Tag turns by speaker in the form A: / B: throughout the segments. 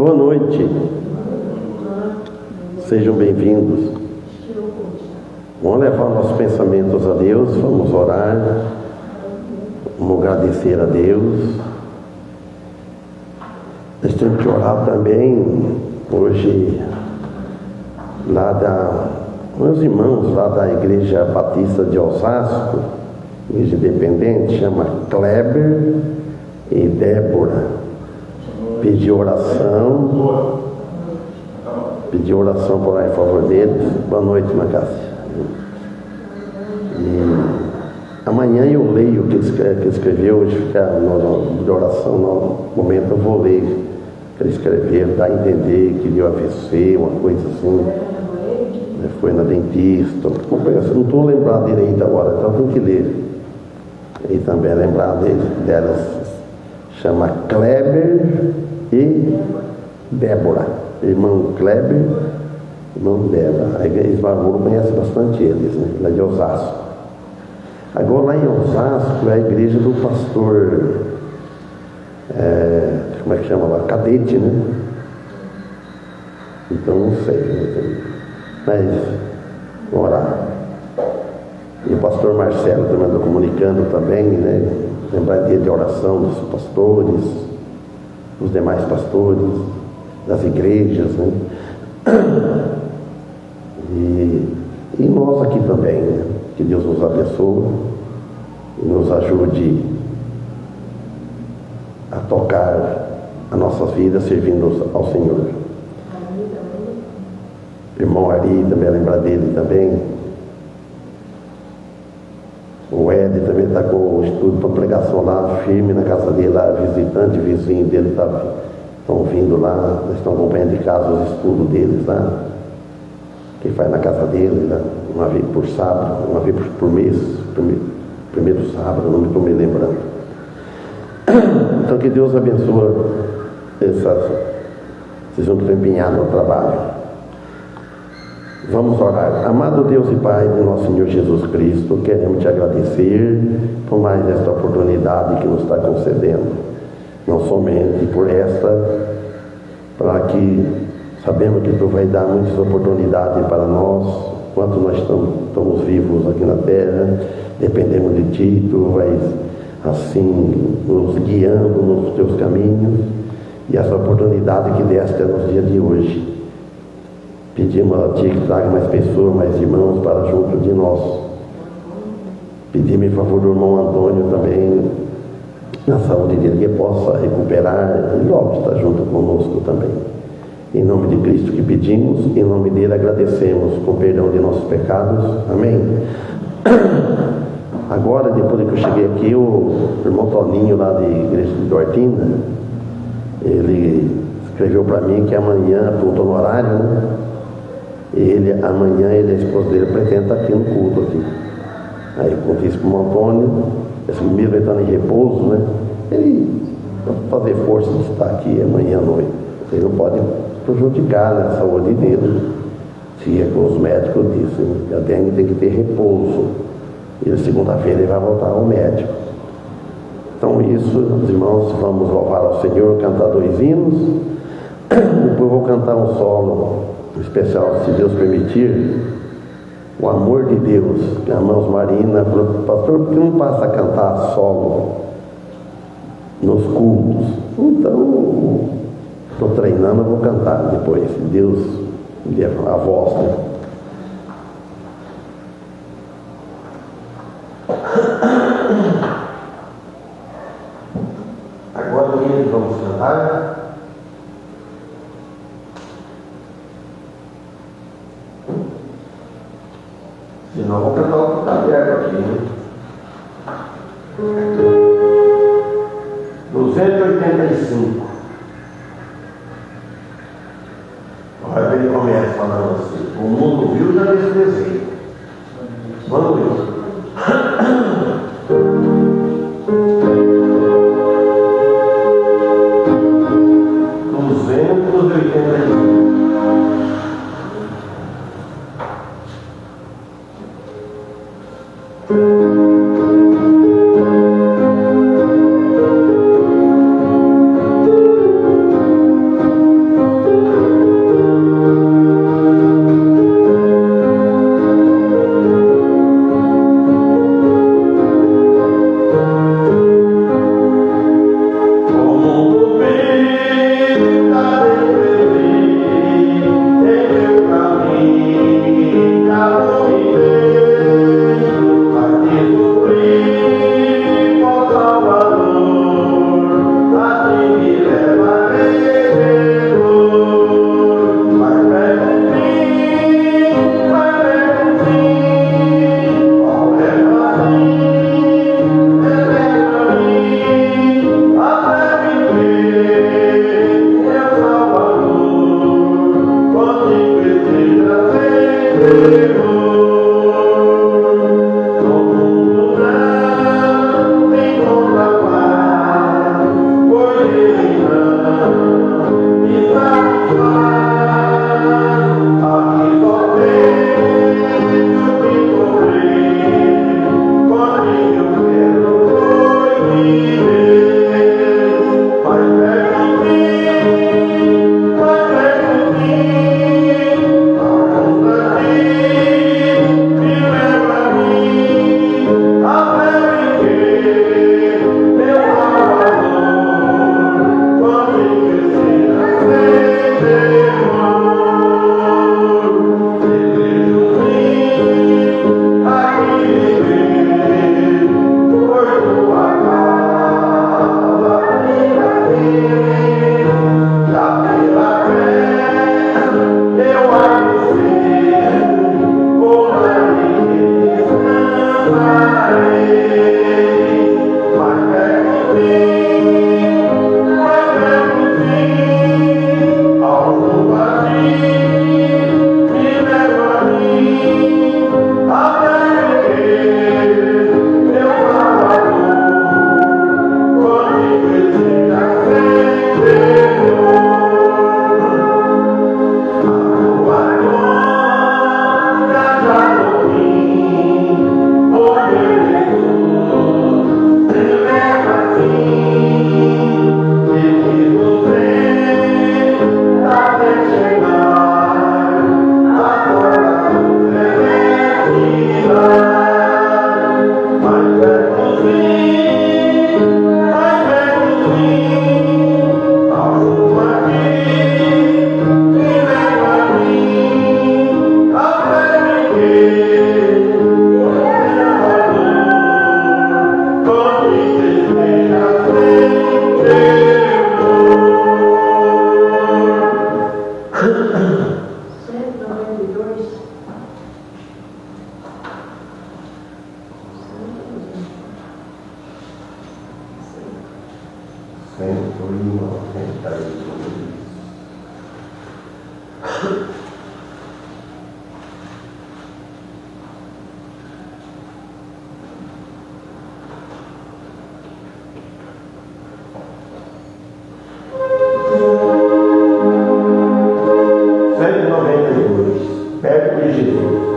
A: Boa noite. Sejam bem-vindos. Vamos levar nossos pensamentos a Deus, vamos orar, vamos agradecer a Deus. Nós temos que orar também, hoje, meus irmãos lá da Igreja Batista de Osasco, Igreja Independente, chama Kleber e Débora. Pedir oração por aí em favor deles. Boa noite, Macássia. E amanhã eu leio o que ele escreveu, hoje fica de oração, no momento eu vou ler o que ele escreveu, dar a entender que deu AVC, uma coisa assim. Foi na dentista, não estou lembrado direito agora, então tem que ler. E também lembrar delas, chama Kleber e Débora, irmão Kleber, irmão Débora. A igreja de Barulho conhece bastante eles, né? Lá de Osasco. Agora lá em Osasco é a igreja do pastor, como é que chama lá? Cadete, né? Então não sei, mas vamos orar. E o pastor Marcelo também está comunicando também, né? Lembrar dia de oração dos pastores, dos demais pastores, das igrejas, né? E nós aqui também, né? Que Deus nos abençoe e nos ajude a tocar a nossa vida servindo ao Senhor. Irmão Ari, também lembrar dele também. O Ed também está com o estudo para pregação lá, firme na casa dele, lá, visitante, vizinho dele estão vindo lá, estão acompanhando de casa os estudos deles lá, que faz na casa dele, lá, uma vez por sábado, uma vez por mês, primeiro sábado, não estou me lembrando. Então que Deus abençoe vocês vão estar empenhados no trabalho. Vamos orar. Amado Deus e Pai de nosso Senhor Jesus Cristo, queremos te agradecer por mais esta oportunidade que nos está concedendo. Não somente por esta, para que sabemos que tu vai dar muitas oportunidades para nós, enquanto nós estamos vivos aqui na terra, dependemos de ti, tu vais assim nos guiando nos teus caminhos, e essa oportunidade que deste nos dias de hoje. Pedimos a Ti que traga mais pessoas, mais irmãos para junto de nós. Pedimos em favor do irmão Antônio também, na saúde dele, que possa recuperar e logo estar junto conosco também. Em nome de Cristo que pedimos, em nome dele agradecemos com perdão de nossos pecados. Amém. Agora, depois que eu cheguei aqui, o irmão Toninho lá da igreja de Duartina, ele escreveu para mim que amanhã, apontou no horário, né? Amanhã ele e a esposa dele pretende estar aqui no culto aqui. Aí eu contei isso para o Antônio, esse mesmo ele está em repouso, né? Ele vai fazer força de estar aqui amanhã à noite. Ele não pode prejudicar, né, a saúde dele. Se é com os médicos dizem, até tem que ter repouso. E segunda-feira ele vai voltar ao médico. Então isso, irmãos, vamos louvar ao Senhor, cantar 2 hinos. Depois vou cantar um solo especial, se Deus permitir, o amor de Deus, que a irmãos Marina falou, pastor, por que não passa a cantar solo nos cultos? Então, estou treinando, eu vou cantar depois, se Deus me der a voz, né? Agora vamos cantar. Senão vou cantar o que está aberto aqui, né? 285. Olha, ele começa falando assim: o mundo viu, já desprezei. Vamos ver. Perto de Jesus.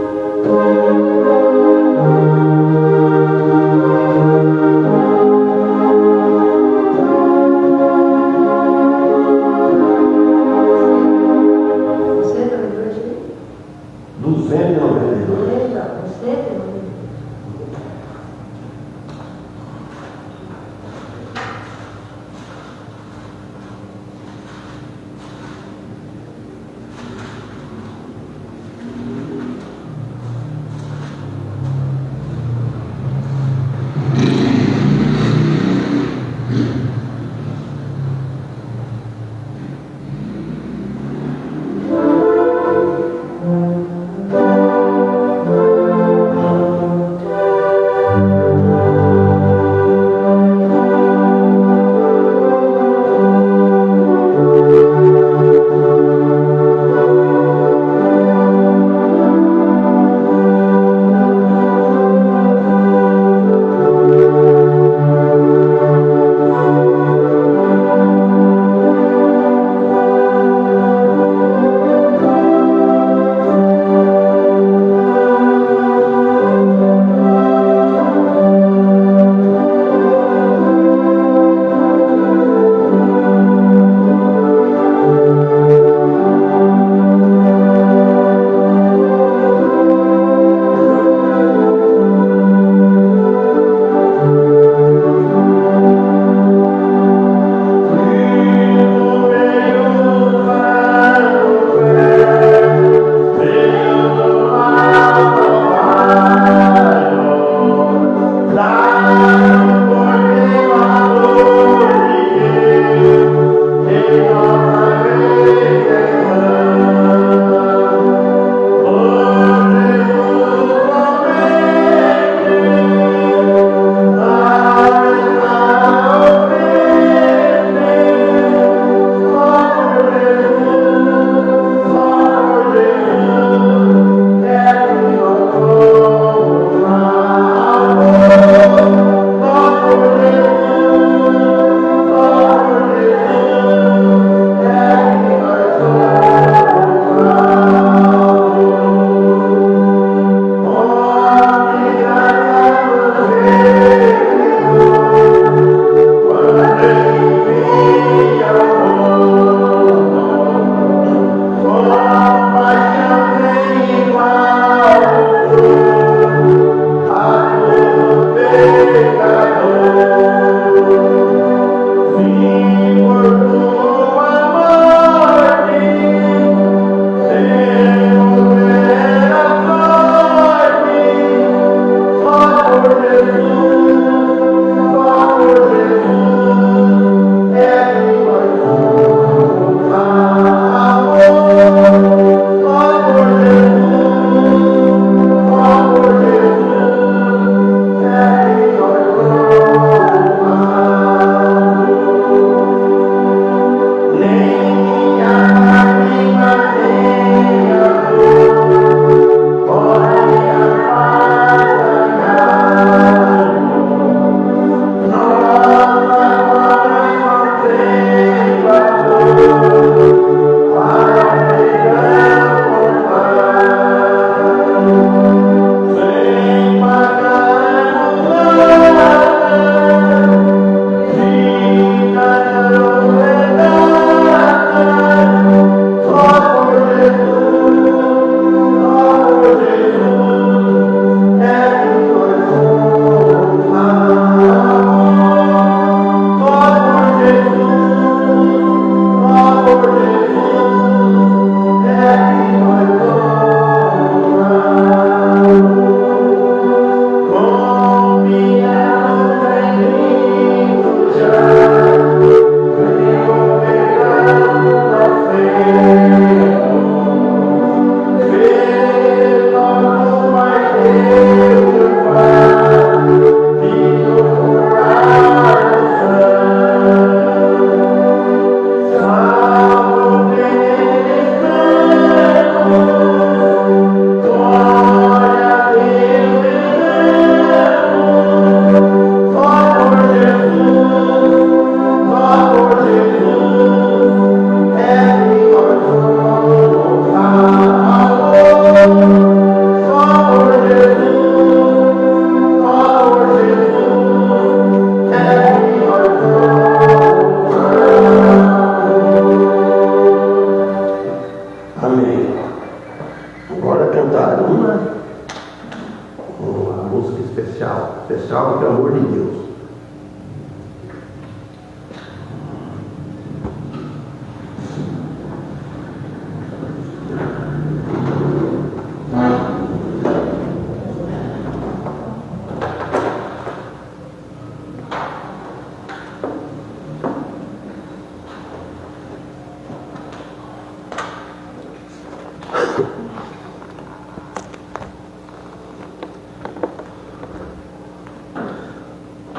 A: especial, especial porque é o amor de Deus.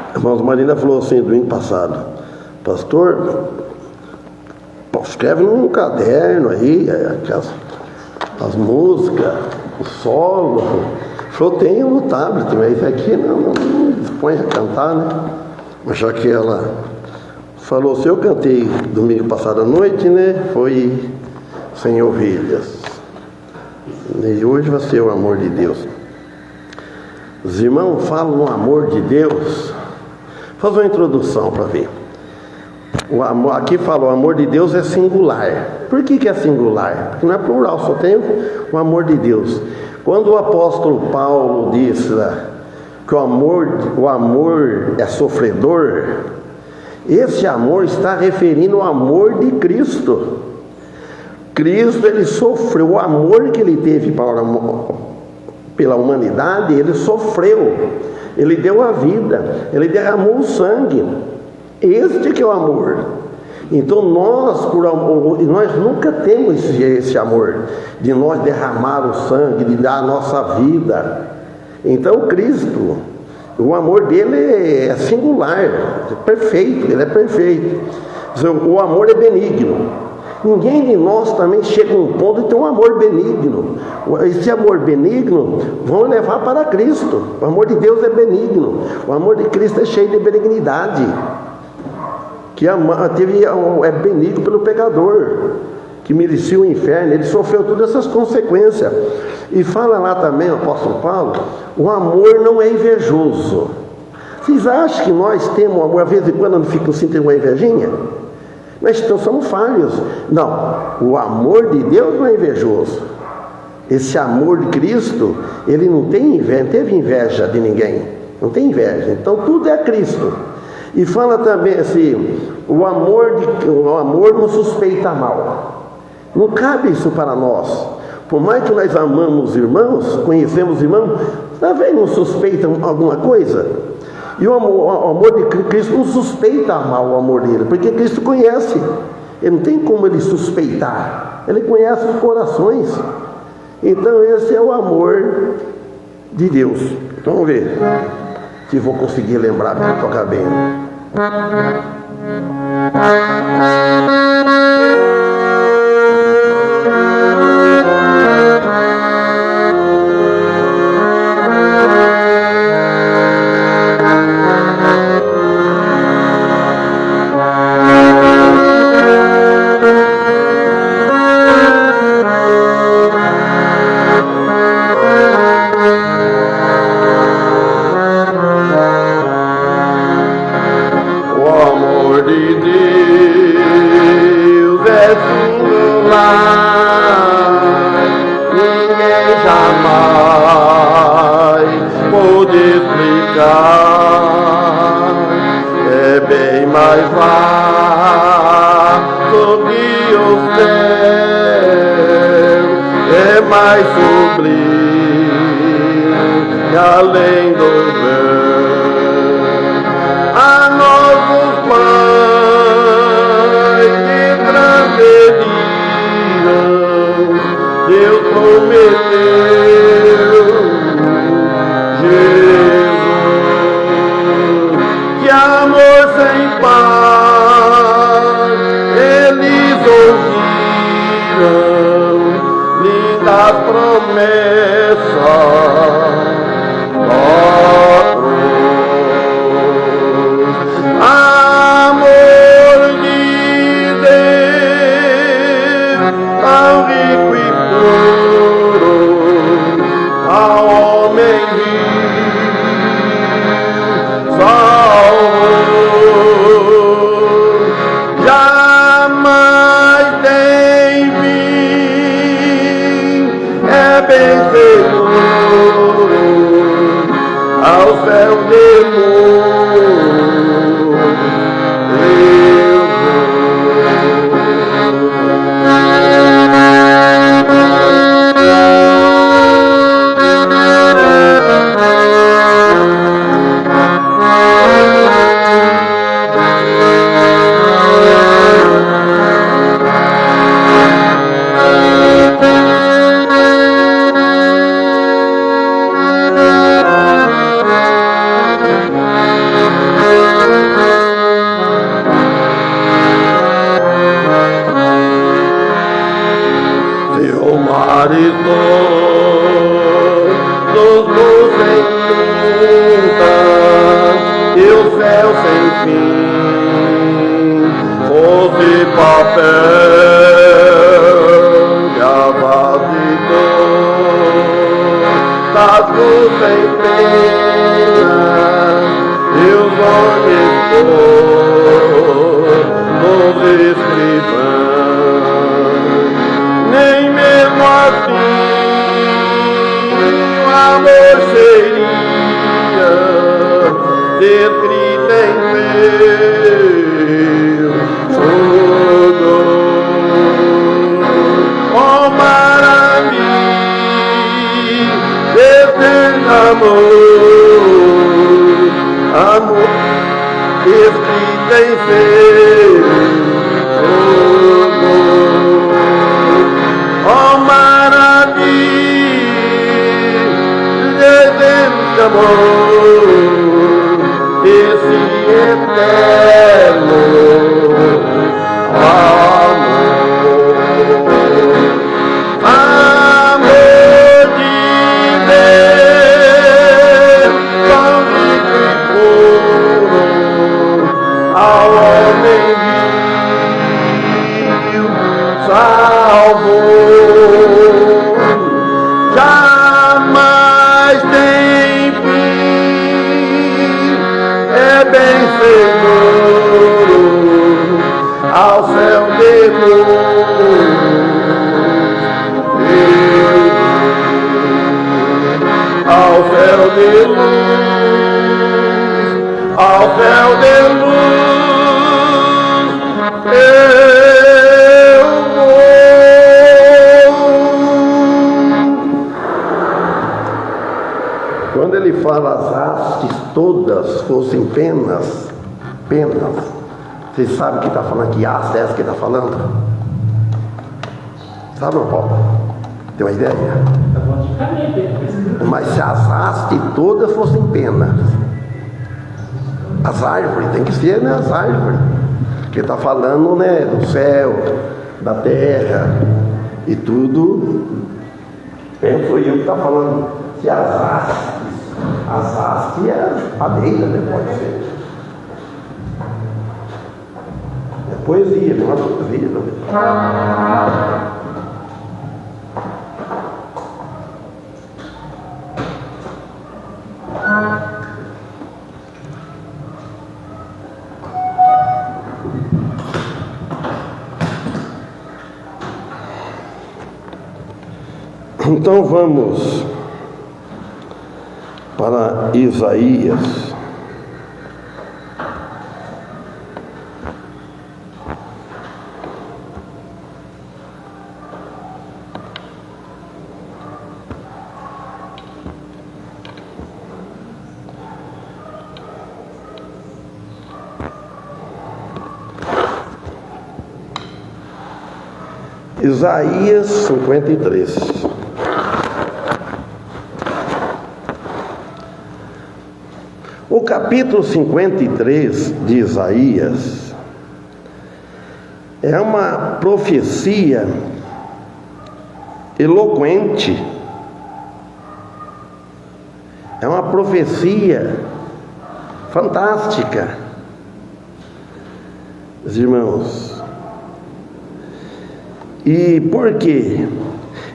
A: A irmã Marina falou assim domingo passado: pastor, escreve num caderno aí as músicas, o solo. Falou, tenho no tablet, mas isso aqui não põe a cantar, né? Mas já que ela falou, se eu cantei domingo passado à noite, né? Foi Sem Ovelhas. E hoje vai ser o amor de Deus. Os irmãos falam no amor de Deus. Vou fazer uma introdução para ver. O amor, aqui fala, o amor de Deus é singular. Por que é singular? Porque não é plural, só tem o amor de Deus. Quando o apóstolo Paulo disse que o amor é sofredor, esse amor está referindo ao amor de Cristo. Cristo, ele sofreu, o amor que ele teve pela humanidade, ele sofreu, ele deu a vida, ele derramou o sangue. Este que é o amor. Então nós nunca temos esse amor de nós derramar o sangue, de dar a nossa vida. Então Cristo, o amor dele é singular, é perfeito, ele é perfeito. O amor é benigno. Ninguém de nós também chega a um ponto de ter um amor benigno. Esse amor benigno vão levar para Cristo. O amor de Deus é benigno. O amor de Cristo é cheio de benignidade. É benigno pelo pecador, que merecia o inferno. Ele sofreu todas essas consequências. E fala lá também o apóstolo Paulo, o amor não é invejoso. Vocês acham que nós temos amor, às vezes em quando não fica assim, tem uma invejinha? Nós somos falhos. Não, o amor de Deus não é invejoso. Esse amor de Cristo, ele não tem inveja, não teve inveja de ninguém, não tem inveja. Então tudo é Cristo. E fala também assim, o amor não suspeita mal. Não cabe isso para nós. Por mais que nós amamos os irmãos, conhecemos os irmãos, talvez não suspeitam alguma coisa. E o amor de Cristo não suspeita mal o amor dele, porque Cristo conhece. Ele não tem como ele suspeitar. Ele conhece os corações. Então esse é o amor de Deus. Então vamos ver se vou conseguir lembrar para tocar bem. céu de luz fossem penas. Vocês sabem que está falando que haste é essa que está falando? Sabe, meu Paulo? Tem uma ideia? Mas se as hastes todas fossem penas, as árvores, tem que ser, né? As árvores. Porque está falando, né? Do céu, da terra e tudo. Penso eu que está falando. Se as hastes é madeira, né? Pode ser. É poesia, não é poesia. Então vamos para Isaías. Isaías 53. O capítulo 53 de Isaías é uma profecia eloquente, é uma profecia fantástica, irmãos. E por quê?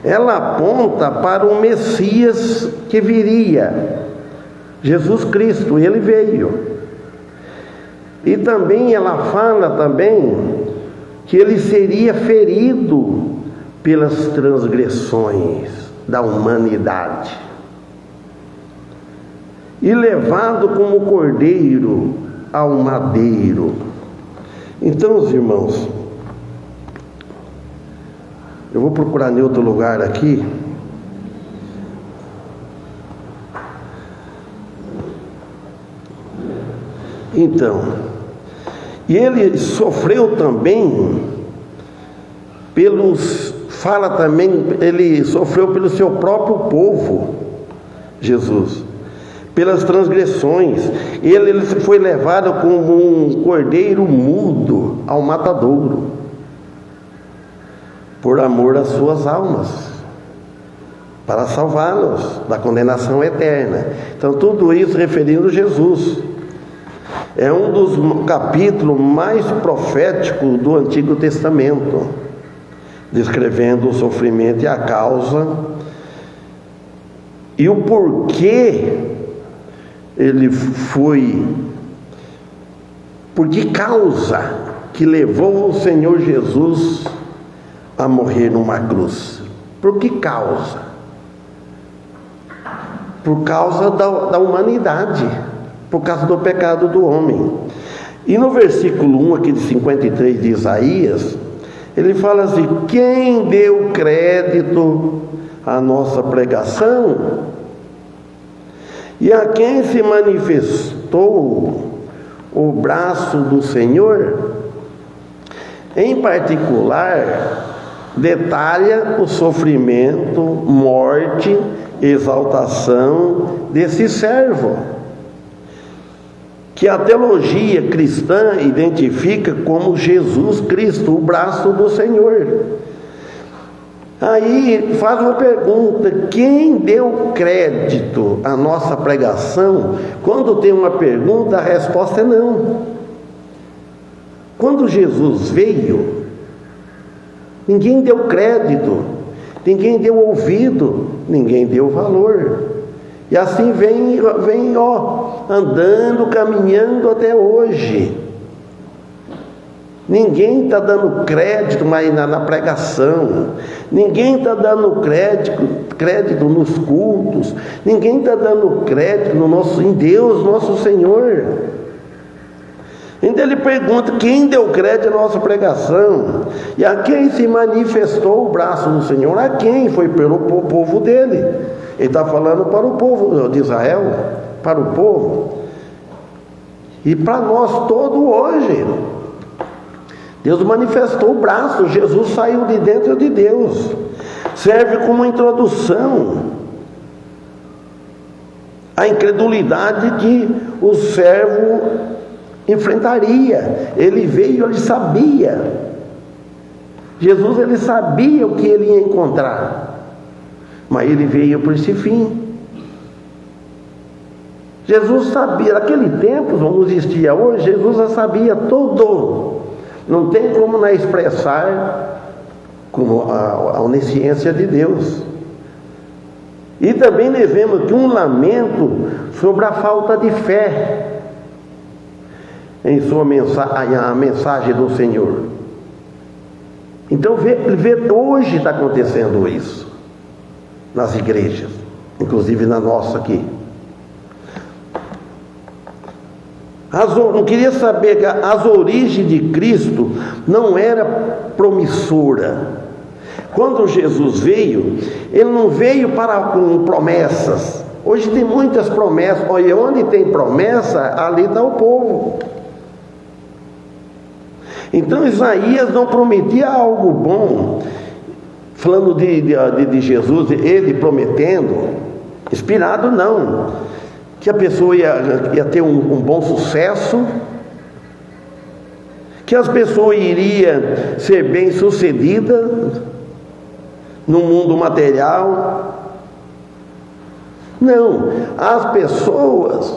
A: Ela aponta para o Messias que viria, Jesus Cristo. Ele veio. E também ela fala também que ele seria ferido pelas transgressões da humanidade. e levado como cordeiro ao madeiro. Então, os irmãos, eu vou procurar em outro lugar aqui. Então, e ele sofreu também fala também, ele sofreu pelo seu próprio povo, Jesus, pelas transgressões. Ele foi levado como um cordeiro mudo ao matadouro, por amor às suas almas, para salvá-los da condenação eterna. Então, tudo isso referindo a Jesus. É um dos capítulos mais proféticos do Antigo Testamento, descrevendo o sofrimento e a causa e o porquê ele foi, por que causa que levou o Senhor Jesus a morrer numa cruz. Por que causa? Por causa da humanidade, por causa do pecado do homem. E no versículo 1 aqui de 53 de Isaías, ele fala assim: quem deu crédito à nossa pregação e a quem se manifestou o braço do Senhor? Em particular, detalha o sofrimento, morte, exaltação desse servo, que a teologia cristã identifica como Jesus Cristo, o braço do Senhor. Aí faz uma pergunta: quem deu crédito à nossa pregação? Quando tem uma pergunta, a resposta é não. Quando Jesus veio, ninguém deu crédito, ninguém deu ouvido, ninguém deu valor. E assim vem andando, caminhando até hoje. Ninguém está dando crédito mais na pregação, ninguém está dando crédito nos cultos, ninguém está dando crédito em Deus, nosso Senhor. Então ele pergunta: quem deu crédito à nossa pregação? E a quem se manifestou o braço do Senhor? A quem? Foi pelo povo dele. Ele está falando para o povo de Israel, para o povo. E para nós todos hoje. Deus manifestou o braço, Jesus saiu de dentro de Deus. Serve como introdução à incredulidade que o servo enfrentaria. Ele veio, ele sabia. Jesus, ele sabia o que ele ia encontrar. Mas ele veio por esse fim. Jesus sabia, naquele tempo, não existia hoje, Jesus já sabia tudo. Não tem como não expressar como a onisciência de Deus. E também devemos aqui um lamento sobre a falta de fé em sua mensagem, a mensagem do Senhor. Então hoje está acontecendo isso nas igrejas, inclusive na nossa aqui. Não queria saber que as origens de Cristo não era promissora. Quando Jesus veio, ele não veio com promessas. Hoje tem muitas promessas. Olha, onde tem promessa, ali está o povo. Então Isaías não prometia algo bom, falando de Jesus, ele prometendo, inspirado não, que a pessoa ia ter um bom sucesso, que as pessoas iriam ser bem-sucedidas no mundo material. Não, as pessoas,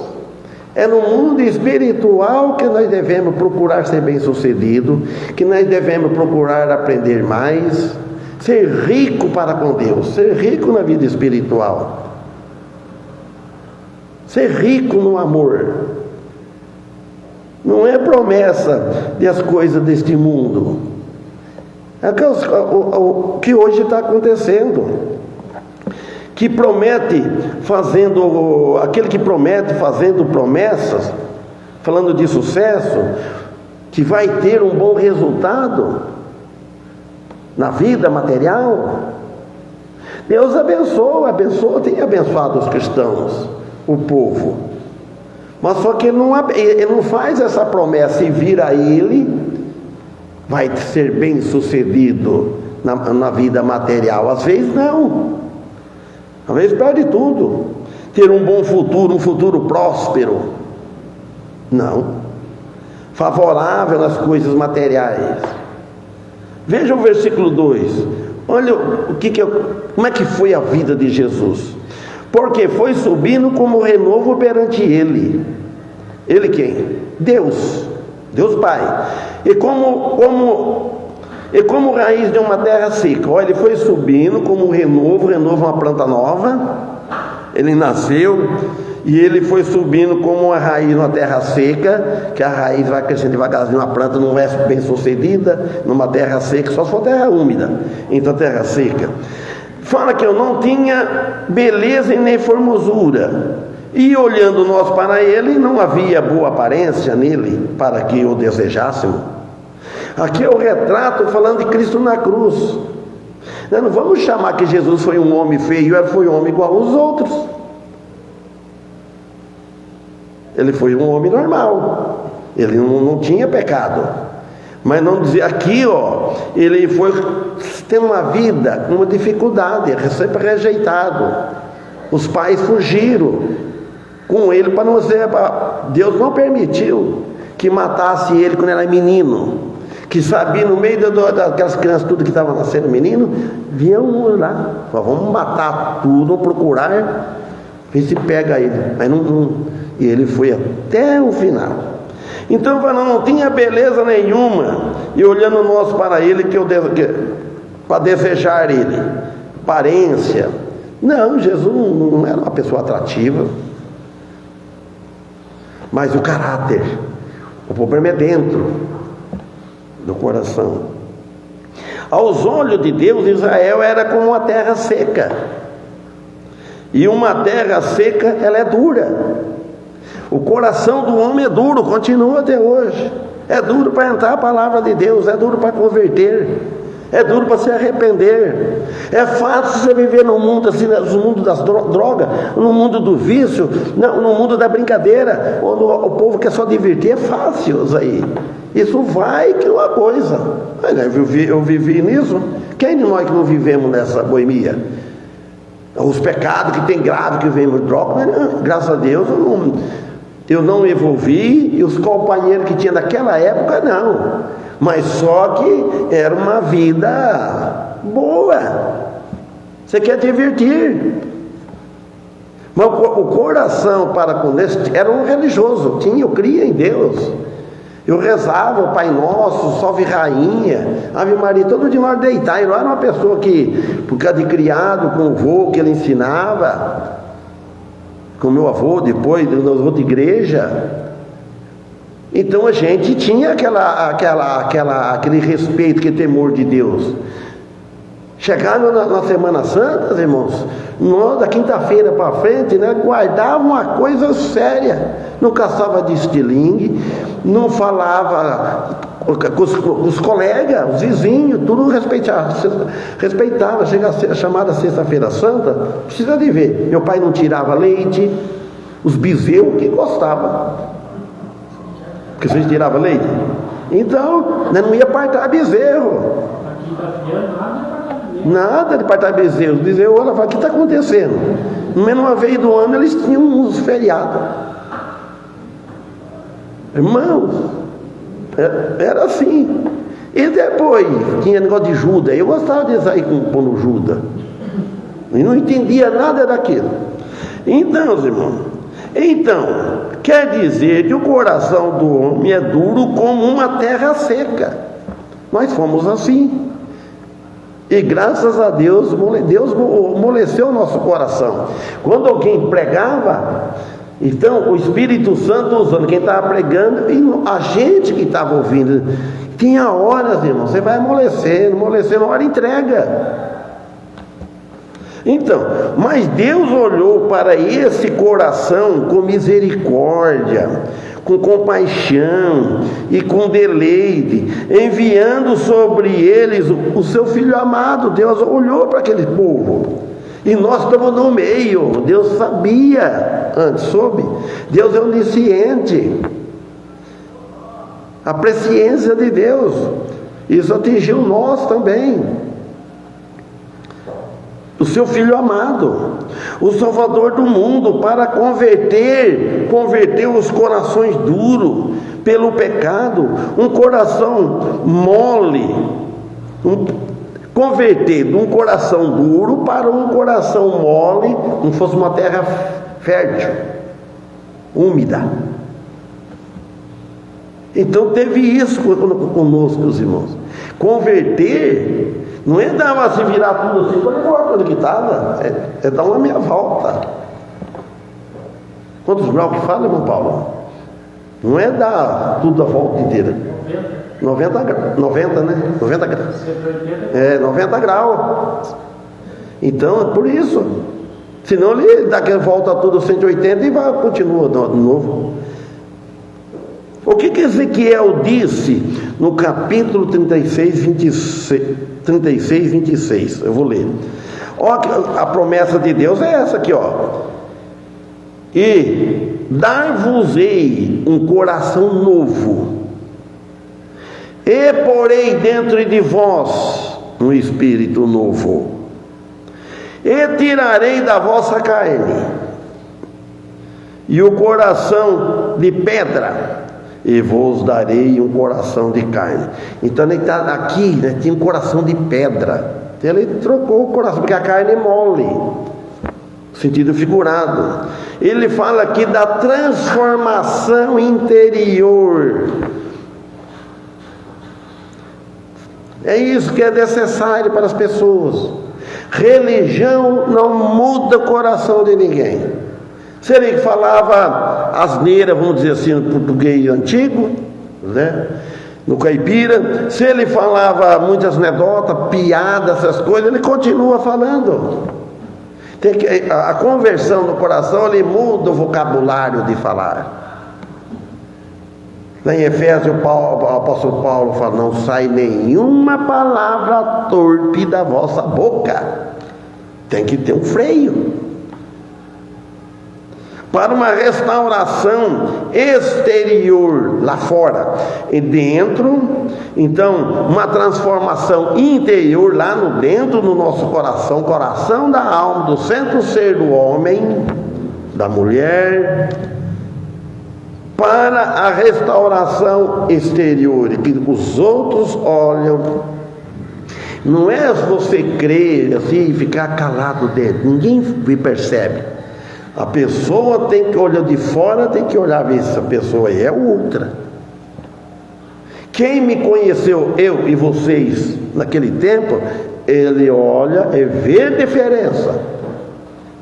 A: é no mundo espiritual que nós devemos procurar ser bem-sucedido, que nós devemos procurar aprender mais, ser rico para com Deus, ser rico na vida espiritual. Ser rico no amor. Não é promessa das coisas deste mundo. É o que hoje está acontecendo. que promete aquele que promete fazendo promessas, falando de sucesso, que vai ter um bom resultado na vida material. Deus abençoa, tem abençoado os cristãos, o povo. Mas só que ele não faz essa promessa e vira a ele, vai ser bem sucedido na vida material. Às vezes não. Às vezes perde tudo. Ter um bom futuro, um futuro próspero. Não. Favorável nas coisas materiais. Veja o versículo 2. Olha como é que foi a vida de Jesus. Porque foi subindo como renovo perante ele. Ele quem? Deus Pai. E como raiz de uma terra seca. Olha, ele foi subindo como renovo é uma planta nova. Ele nasceu e ele foi subindo como uma raiz numa terra seca, que a raiz vai crescendo devagarzinho, uma planta não é bem sucedida numa terra seca, só se for terra úmida. Então terra seca. Fala que eu não tinha beleza e nem formosura. E olhando nós para ele, não havia boa aparência nele para que o desejássemos. Aqui é o retrato falando de Cristo na cruz. Nós não vamos chamar que Jesus foi um homem feio, ele foi um homem igual aos outros. Ele foi um homem normal. Ele não tinha pecado. Mas não dizer aqui, ele foi ter uma vida com uma dificuldade, sempre rejeitado. Os pais fugiram com ele para não ser. Deus não permitiu que matasse ele quando era menino. Que sabia no meio daquelas crianças, tudo que estava nascendo menino, vinham lá, vamos matar tudo, vamos procurar, ver se pega ele. Mas e ele foi até o final. Então não tinha beleza nenhuma, e olhando nós para ele, para desejar ele, aparência. Não, Jesus não era uma pessoa atrativa, mas o caráter, o problema é dentro do coração. Aos olhos de Deus, Israel era como uma terra seca, e uma terra seca, ela é dura. O coração do homem é duro, continua até hoje. É duro para entrar a palavra de Deus, é duro para converter, é duro para se arrepender. É fácil você viver no mundo assim, no mundo das drogas, no mundo do vício, no mundo da brincadeira, onde o povo quer só divertir. É fácil isso aí. Isso vai que é uma coisa. Eu vivi nisso. Quem de nós que não vivemos nessa boemia? Os pecados que tem grave, que vem droga, graças a Deus eu não me envolvi, e os companheiros que tinha naquela época não. Mas só que era uma vida boa. Você quer divertir. Mas o coração para com Deus era um religioso. Eu cria em Deus. Eu rezava o Pai Nosso, Salve Rainha, Ave Maria, todo dia nós deitar. Eu não era uma pessoa que, por causa de criado com o avô que ele ensinava, com meu avô, depois no avô de igreja. Então a gente tinha aquele respeito, aquele temor de Deus. Chegaram na Semana Santa, irmãos, nós da quinta-feira para frente, guardava uma coisa séria. Não caçava de estilingue, não falava com os colegas, os vizinhos, tudo respeitava. Chega a chamada Sexta-feira Santa, precisa de ver. Meu pai não tirava leite, os bezerros que gostavam. Porque vocês tiravam leite? Então, não ia apartar bezerro. Nada de apartar bezerro. Bezerro, olha, o que está acontecendo? No menos uma vez do ano eles tinham uns feriados. Irmãos, era assim. E depois tinha negócio de Judas. Eu gostava de sair com Judas. E não entendia nada daquilo. Então, irmãos, quer dizer que o coração do homem é duro como uma terra seca. Nós fomos assim. E graças a Deus, Deus amoleceu o nosso coração. Quando alguém pregava, então o Espírito Santo usando quem estava pregando e a gente que estava ouvindo. Tinha horas, irmão, você vai amolecendo, uma hora entrega. Então, mas Deus olhou para esse coração com misericórdia, com compaixão e com deleite, enviando sobre eles o seu Filho amado. Deus olhou para aquele povo. E nós estamos no meio. Deus sabia antes, soube. Deus é onisciente. A presciência de Deus. Isso atingiu nós também. O seu Filho amado, o Salvador do mundo, para converter os corações duros pelo pecado, um coração mole, converter de um coração duro para um coração mole, como se fosse uma terra fértil, úmida. Então teve isso conosco, os irmãos. Converter não é dar se virar tudo assim, para embora onde que estava, é dar uma meia volta. Quantos graus que fala, irmão Paulo? Não é dar tudo a volta inteira. 90, né? 90 graus. 90 graus. Então é por isso. Senão ele dá aquela volta tudo 180 e continua de novo. O que Ezequiel disse no capítulo 36, 26? Eu vou ler. Olha, a promessa de Deus é essa aqui, ó. E dar-vos-ei um coração novo, e porei dentro de vós um espírito novo, e tirarei da vossa carne e o coração de pedra, e vos darei um coração de carne. Então ele está aqui, né, tinha um coração de pedra. Ele trocou o coração, porque a carne é mole, sentido figurado. Ele fala aqui da transformação interior. É isso que é necessário para as pessoas. Religião não muda o coração de ninguém. Se ele falava asneira, vamos dizer assim, no português antigo, né? No caipira, se ele falava muitas anedotas, piadas, essas coisas, ele continua falando. A conversão no coração, ele muda o vocabulário de falar. Lá em Efésios, o apóstolo Paulo fala: não sai nenhuma palavra torpe da vossa boca. Tem que ter um freio. Para uma restauração exterior, lá fora e dentro, então uma transformação interior lá no dentro do nosso coração, coração da alma, do centro ser do homem, da mulher, para a restauração exterior, que os outros olham. Não é você crer assim e ficar calado dentro, ninguém me percebe. A pessoa tem que olhar de fora, tem que olhar, ver se essa pessoa aí é outra. Quem me conheceu, eu e vocês, naquele tempo, ele olha e vê diferença.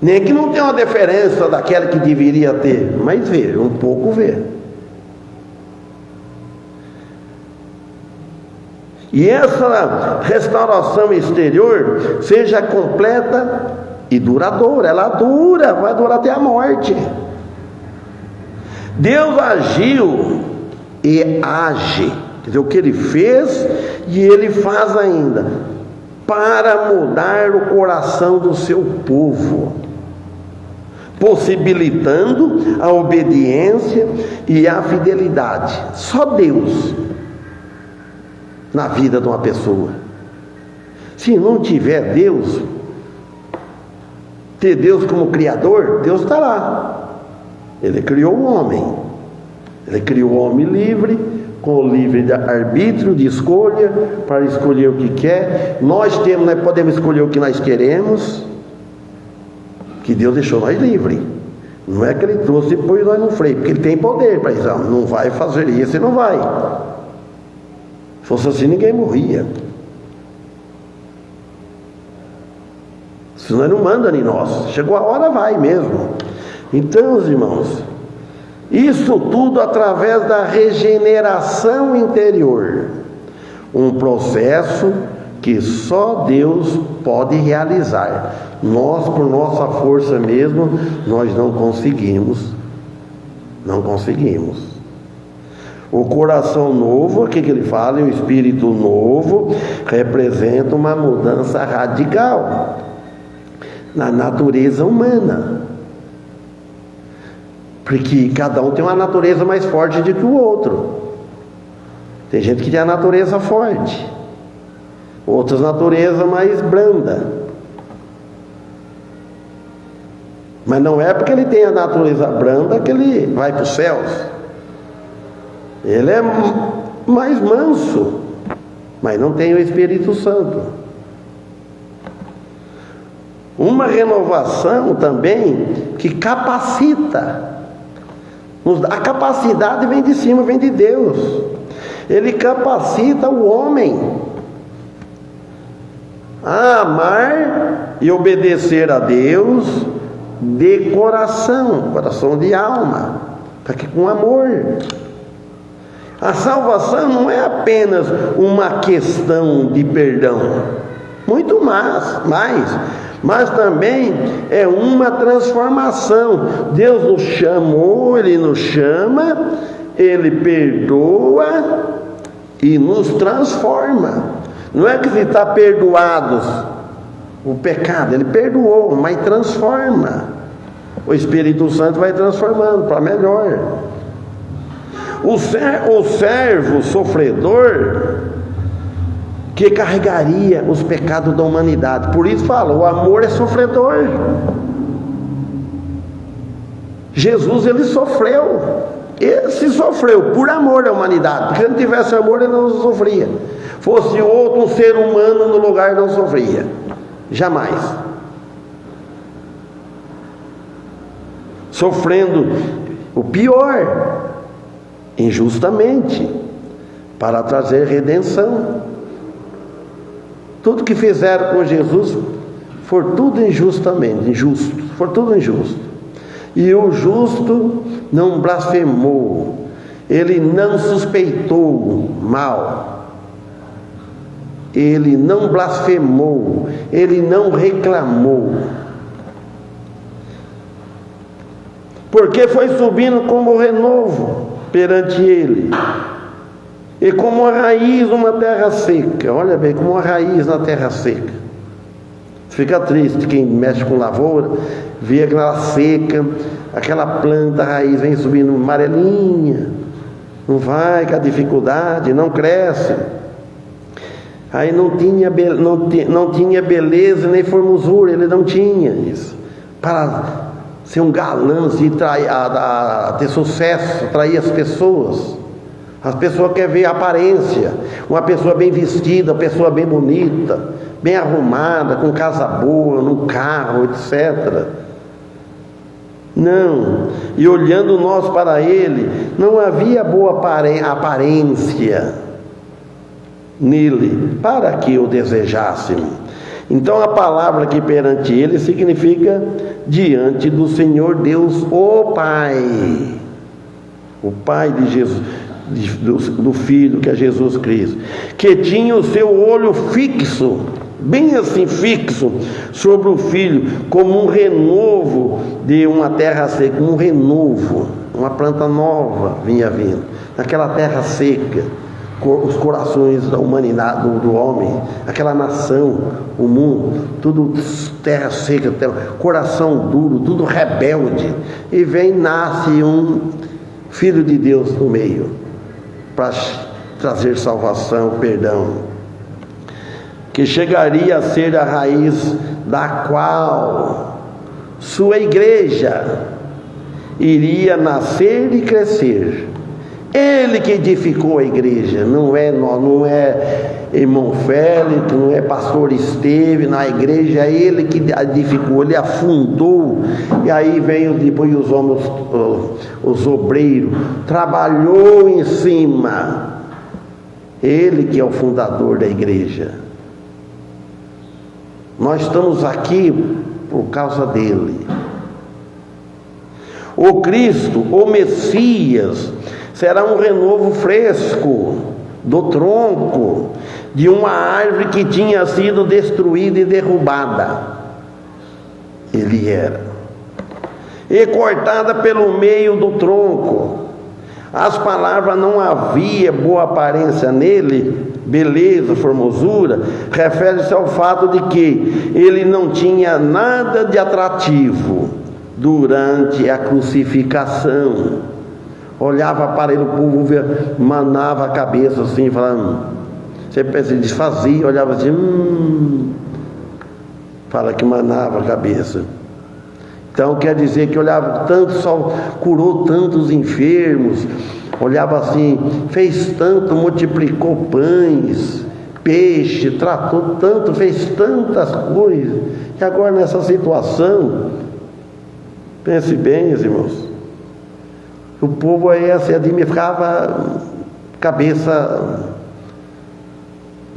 A: Nem que não tenha uma diferença daquela que deveria ter, mas vê, um pouco vê. E essa restauração exterior seja completa e duradoura. Ela dura, vai durar até a morte. Deus agiu e age, quer dizer, o que Ele fez e Ele faz ainda, para mudar o coração do seu povo, possibilitando a obediência e a fidelidade. Só Deus na vida de uma pessoa. Se não tiver Deus, ter Deus como Criador, Deus está lá. Ele criou o homem. Ele criou o homem livre, com o livre arbítrio de escolha, para escolher o que quer. Nós podemos escolher o que nós queremos, que Deus deixou nós livre. Não é que Ele trouxe e pôs nós no freio, porque Ele tem poder para isso. Não vai fazer isso e não vai. Se fosse assim, ninguém morria. Senão Ele não manda em nós. Chegou a hora, vai mesmo. Então, os irmãos, isso tudo através da regeneração interior. Um processo que só Deus pode realizar. Nós, por nossa força mesmo, nós não conseguimos. Não conseguimos. O coração novo, o que ele fala? E o espírito novo representa uma mudança radical na natureza humana. Porque cada um tem uma natureza mais forte do que o outro. Tem gente que tem a natureza forte, outras natureza mais branda. Mas não é porque ele tem a natureza branda que ele vai para os céus. Ele é mais manso, mas não tem o Espírito Santo. Uma renovação também que capacita. A capacidade vem de cima, vem de Deus. Ele capacita o homem a amar e obedecer a Deus de coração, coração de alma, porque com amor. A salvação não é apenas uma questão de perdão, muito mais, mas também é uma transformação. Deus nos chamou, Ele nos chama, Ele perdoa e nos transforma. Não é que se está perdoados o pecado, Ele perdoou, mas transforma. O Espírito Santo vai transformando para melhor. O servo sofredor que carregaria os pecados da humanidade. Por isso fala, o amor é sofredor. Jesus, ele sofreu. Esse sofreu por amor à humanidade. Porque se não tivesse amor, ele não sofria. Fosse outro ser humano no lugar, não sofria. Jamais. Sofrendo o pior, injustamente, para trazer redenção. Tudo que fizeram com Jesus foi tudo injustamente, injusto, foi tudo injusto. E o justo não blasfemou, ele não suspeitou mal, ele não blasfemou, ele não reclamou, porque foi subindo como renovo perante ele, e como uma raiz numa terra seca. Olha bem, como uma raiz na terra seca. Fica triste quem mexe com lavoura, vê aquela seca, aquela planta, a raiz vem subindo amarelinha, não vai, com a dificuldade, não cresce. Aí não tinha beleza nem formosura, ele não tinha isso. Para ser um galã, ter sucesso, atrair as pessoas. As pessoas querem ver a aparência, uma pessoa bem vestida, uma pessoa bem bonita, bem arrumada, com casa boa, num carro, etc. Não, e olhando nós para ele, não havia boa aparência nele, para que o desejássemos. Então a palavra aqui perante ele significa diante do Senhor Deus, o Pai de Jesus, do Filho, que é Jesus Cristo, que tinha o seu olho fixo, bem assim fixo, sobre o Filho, como um renovo de uma terra seca, um renovo, uma planta nova vinha vindo, naquela terra seca, os corações da humanidade, do homem, aquela nação, o mundo, tudo terra seca, coração duro, tudo rebelde, e nasce um Filho de Deus no meio, para trazer salvação, perdão, que chegaria a ser a raiz da qual sua igreja iria nascer e crescer. Ele que edificou a igreja, não é irmão Félix, não é pastor Esteve, na igreja é ele que edificou, ele afundou, e aí veio depois os homens, os obreiros, trabalhou em cima, ele que é o fundador da igreja. Nós estamos aqui por causa dele. O Cristo, o Messias, será um renovo fresco do tronco, de uma árvore que tinha sido destruída e derrubada. Ele era. E cortada pelo meio do tronco. As palavras não havia boa aparência nele, beleza, formosura, refere-se ao fato de que ele não tinha nada de atrativo durante a crucificação. Olhava para ele, o povo manava a cabeça assim, falando, você se desfazia, olhava assim, fala que manava a cabeça. Então quer dizer que olhava tanto, só curou tantos enfermos, olhava assim, fez tanto, multiplicou pães, peixe, tratou tanto, fez tantas coisas, e agora nessa situação, pense bem, irmãos, o povo aí assim, ficava cabeça,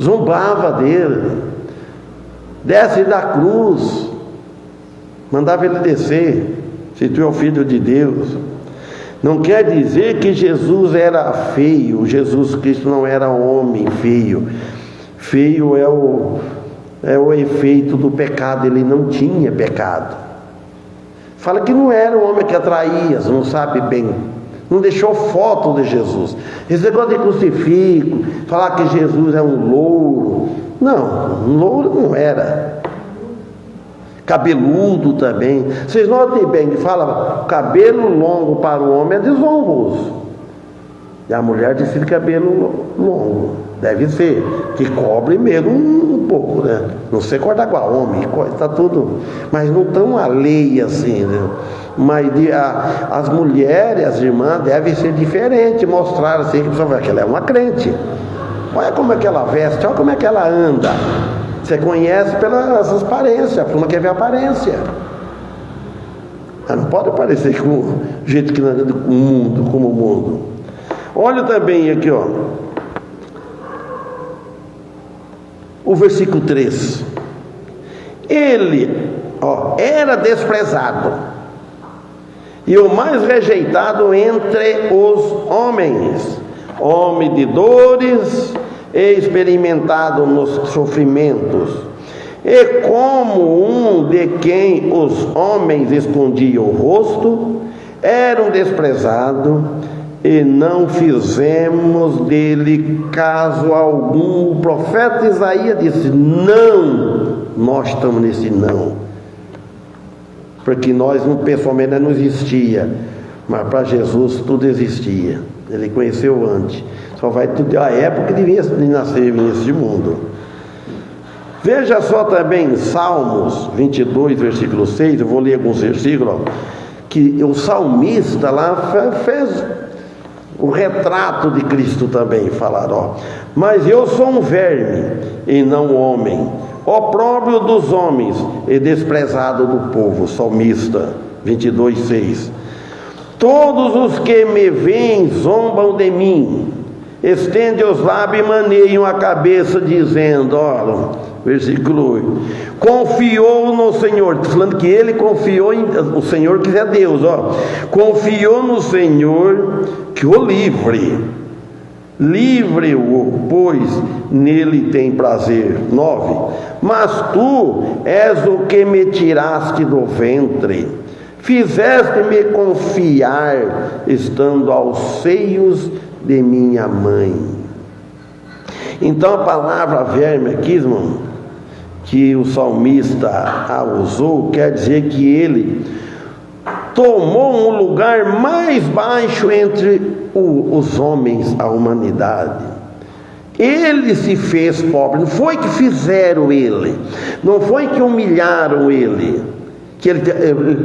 A: zombava dele, desce da cruz, mandava ele descer, se tu é o Filho de Deus. Não quer dizer que Jesus era feio, Jesus Cristo não era homem feio. Feio é o efeito do pecado, ele não tinha pecado. Fala que não era um homem que atraía, não sabe bem, não deixou foto de Jesus. Esse negócio de crucifixo, falar que Jesus é um louro, não, um louro não era. Cabeludo também. Vocês notem bem que fala cabelo longo para o homem é desonroso. E a mulher disse de cabelo longo. Deve ser, que cobre mesmo um pouco, né? Não sei cortar igual homem, está tudo. Mas não tão alheia assim, né? Mas as mulheres, as irmãs, devem ser diferentes, mostrar assim, que ela é uma crente. Olha como é que ela veste, olha como é que ela anda. Você conhece pelas aparências, a turma quer ver a aparência. Mas não pode parecer com o jeito que nós andamos como o mundo. Olha também aqui, ó. O versículo 3. Ele, ó, era desprezado e o mais rejeitado entre os homens, homem de dores, experimentado nos sofrimentos, e como um de quem os homens escondiam o rosto, era um desprezado, e não fizemos dele caso algum. O profeta Isaías disse, não, nós estamos nesse não, porque nós pessoalmente não existia, mas para Jesus tudo existia, ele conheceu antes. Só vai ter a época que devia nascer nesse mundo. Veja só também Salmos 22, versículo 6. Eu vou ler alguns versículos, ó, que o salmista lá fez o retrato de Cristo também. Falaram, ó, mas eu sou um verme e não homem, opróbrio dos homens e desprezado do povo. Salmista 22, 6. Todos os que me veem zombam de mim, estende os lábios e maneiam a cabeça, dizendo, olha, versículo 8, confiou no Senhor, falando que ele confiou em o Senhor, que é Deus, ó, confiou no Senhor que o livre-o, pois nele tem prazer. 9, mas tu és o que me tiraste do ventre, fizeste-me confiar, estando aos seios de minha mãe. Então a palavra verme aqui, irmão, que o salmista usou, quer dizer que ele tomou um lugar mais baixo entre os homens, a humanidade. Ele se fez pobre, não foi que fizeram ele, não foi que humilharam ele, que ele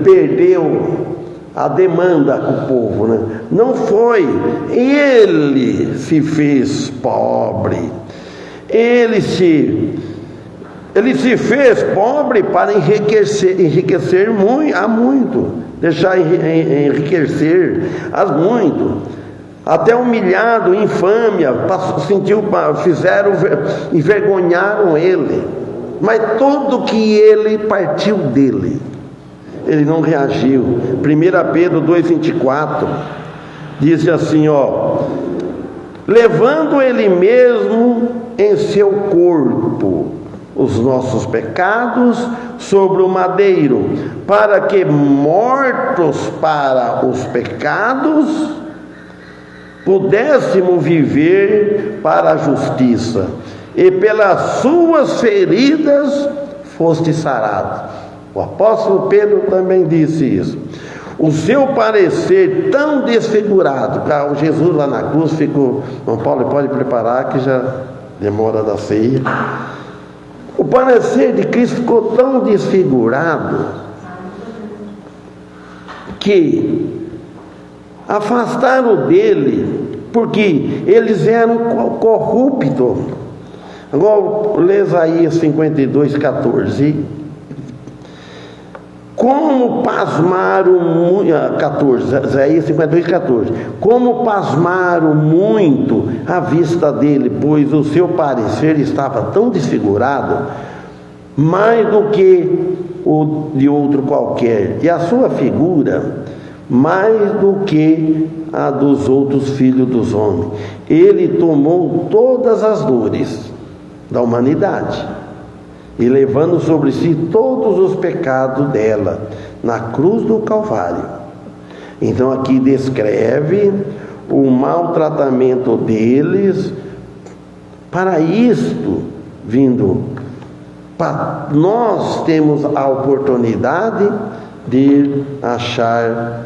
A: perdeu a demanda com o povo, né? Não foi, ele se fez pobre, ele se fez pobre para enriquecer a muito, deixar enriquecer as muito, até humilhado, infâmia, envergonharam ele, mas tudo que ele partiu dele, ele não reagiu. 1 Pedro 2,24 diz assim, ó, levando ele mesmo em seu corpo os nossos pecados sobre o madeiro, para que, mortos para os pecados, pudéssemos viver para a justiça, e pelas suas feridas foste sarado. O apóstolo Pedro também disse isso. O seu parecer tão desfigurado, o Jesus lá na cruz ficou, Paulo pode preparar que já demora da ceia. O parecer de Cristo ficou tão desfigurado que afastaram dele, porque eles eram corruptos. Agora, lê Isaías 52, 14. Como pasmaram muito, 14, Isaías 52, 14. Como pasmaram muito à vista dele, pois o seu parecer estava tão desfigurado, mais do que o de outro qualquer, e a sua figura mais do que a dos outros filhos dos homens. Ele tomou todas as dores da humanidade, e levando sobre si todos os pecados dela, na cruz do Calvário. Então aqui descreve o maltratamento deles, para isto vindo, nós temos a oportunidade de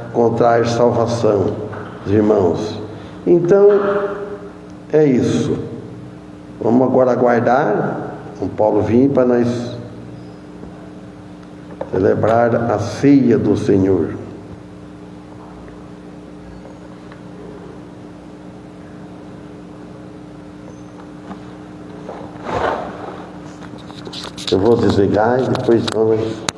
A: encontrar salvação, irmãos. Então é isso. Vamos agora aguardar São Paulo vir para nós celebrar a ceia do Senhor. Eu vou desligar e depois vamos